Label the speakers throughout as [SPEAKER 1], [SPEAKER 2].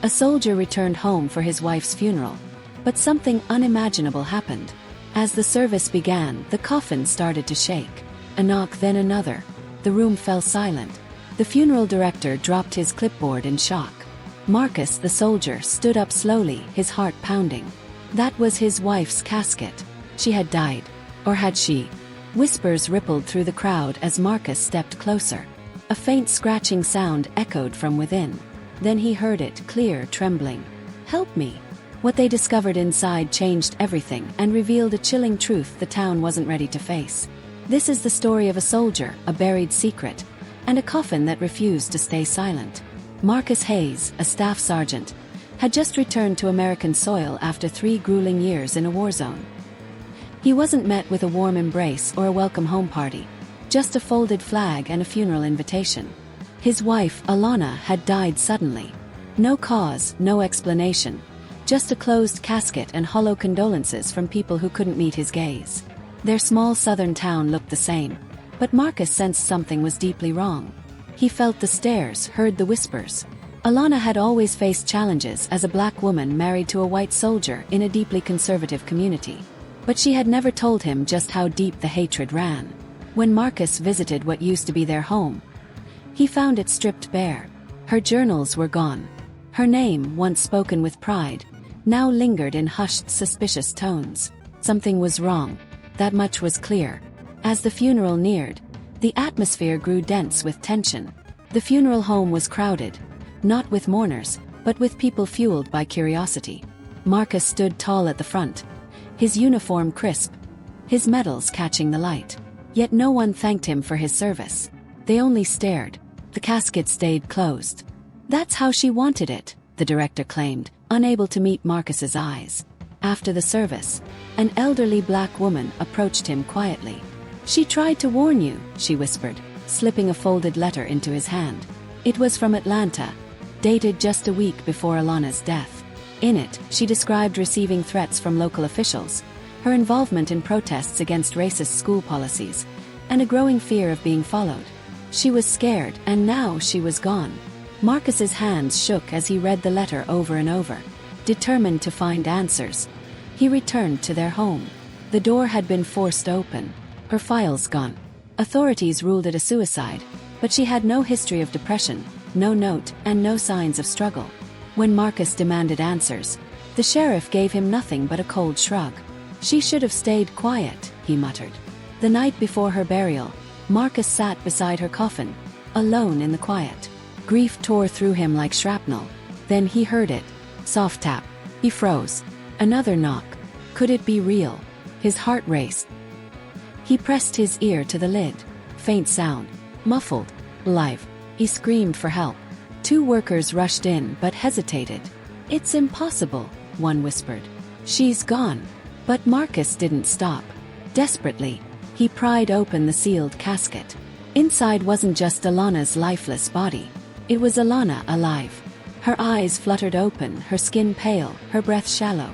[SPEAKER 1] A soldier returned home for his wife's funeral. But something unimaginable happened. As the service began, the coffin started to shake. A knock, then another. The room fell silent. The funeral director dropped his clipboard in shock. Marcus, the soldier, stood up slowly, his heart pounding. That was his wife's casket. She had died. Or had she? Whispers rippled through the crowd as Marcus stepped closer. A faint scratching sound echoed from within. Then he heard it, clear, trembling. "Help me." What they discovered inside changed everything and revealed a chilling truth the town wasn't ready to face. This is the story of a soldier, a buried secret, and a coffin that refused to stay silent. Marcus Hayes, a staff sergeant, had just returned to American soil after 3 grueling years in a war zone. He wasn't met with a warm embrace or a welcome home party, just a folded flag and a funeral invitation. His wife, Alana, had died suddenly. No cause, no explanation. Just a closed casket and hollow condolences from people who couldn't meet his gaze. Their small southern town looked the same, but Marcus sensed something was deeply wrong. He felt the stares, heard the whispers. Alana had always faced challenges as a black woman married to a white soldier in a deeply conservative community. But she had never told him just how deep the hatred ran. When Marcus visited what used to be their home, he found it stripped bare. Her journals were gone. Her name, once spoken with pride, now lingered in hushed, suspicious tones. Something was wrong. That much was clear. As the funeral neared, the atmosphere grew dense with tension. The funeral home was crowded, not with mourners, but with people fueled by curiosity. Marcus stood tall at the front, his uniform crisp, his medals catching the light. Yet no one thanked him for his service. They only stared. The casket stayed closed. "That's how she wanted it," the director claimed, unable to meet Marcus's eyes. After the service, an elderly black woman approached him quietly. "She tried to warn you," she whispered, slipping a folded letter into his hand. It was from Atlanta, dated just a week before Alana's death. In it, she described receiving threats from local officials, her involvement in protests against racist school policies, and a growing fear of being followed. She was scared, and now she was gone. Marcus's hands shook as he read the letter over and over. Determined to find answers, he returned to their home. The door had been forced open, her files gone. Authorities ruled it a suicide, but she had no history of depression, no note, and no signs of struggle. When Marcus demanded answers, the sheriff gave him nothing but a cold shrug. "She should have stayed quiet," he muttered. The night before her burial, Marcus sat beside her coffin, alone in the quiet. Grief tore through him like shrapnel. Then he heard it. Soft tap. He froze. Another knock. Could it be real? His heart raced. He pressed his ear to the lid. Faint sound. Muffled. Live. He screamed for help. 2 workers rushed in but hesitated. "It's impossible," one whispered. "She's gone." But Marcus didn't stop. Desperately, he pried open the sealed casket. Inside wasn't just Alana's lifeless body. It was Alana alive. Her eyes fluttered open, her skin pale, her breath shallow.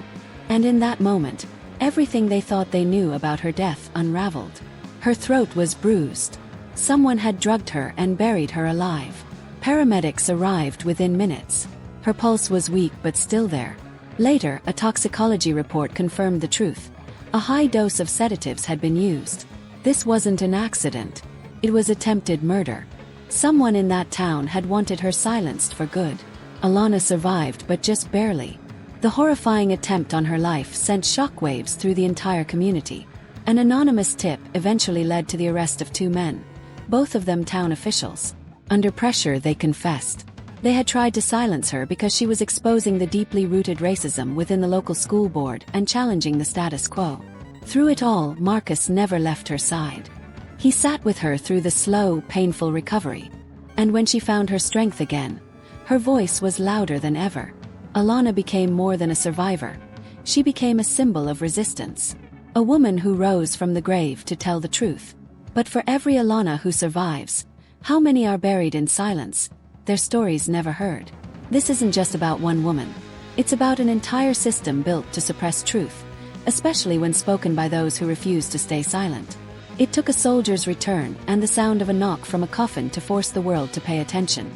[SPEAKER 1] And in that moment, everything they thought they knew about her death unraveled. Her throat was bruised. Someone had drugged her and buried her alive. Paramedics arrived within minutes. Her pulse was weak but still there. Later, a toxicology report confirmed the truth. A high dose of sedatives had been used. This wasn't an accident. It was attempted murder. Someone in that town had wanted her silenced for good. Alana survived, but just barely. The horrifying attempt on her life sent shockwaves through the entire community. An anonymous tip eventually led to the arrest of 2 men, both of them town officials. Under pressure, they confessed. They had tried to silence her because she was exposing the deeply rooted racism within the local school board and challenging the status quo. Through it all, Marcus never left her side. He sat with her through the slow, painful recovery. And when she found her strength again, her voice was louder than ever. Alana became more than a survivor. She became a symbol of resistance. A woman who rose from the grave to tell the truth. But for every Alana who survives, how many are buried in silence, their stories never heard? This isn't just about one woman. It's about an entire system built to suppress truth, especially when spoken by those who refuse to stay silent. It took a soldier's return and the sound of a knock from a coffin to force the world to pay attention.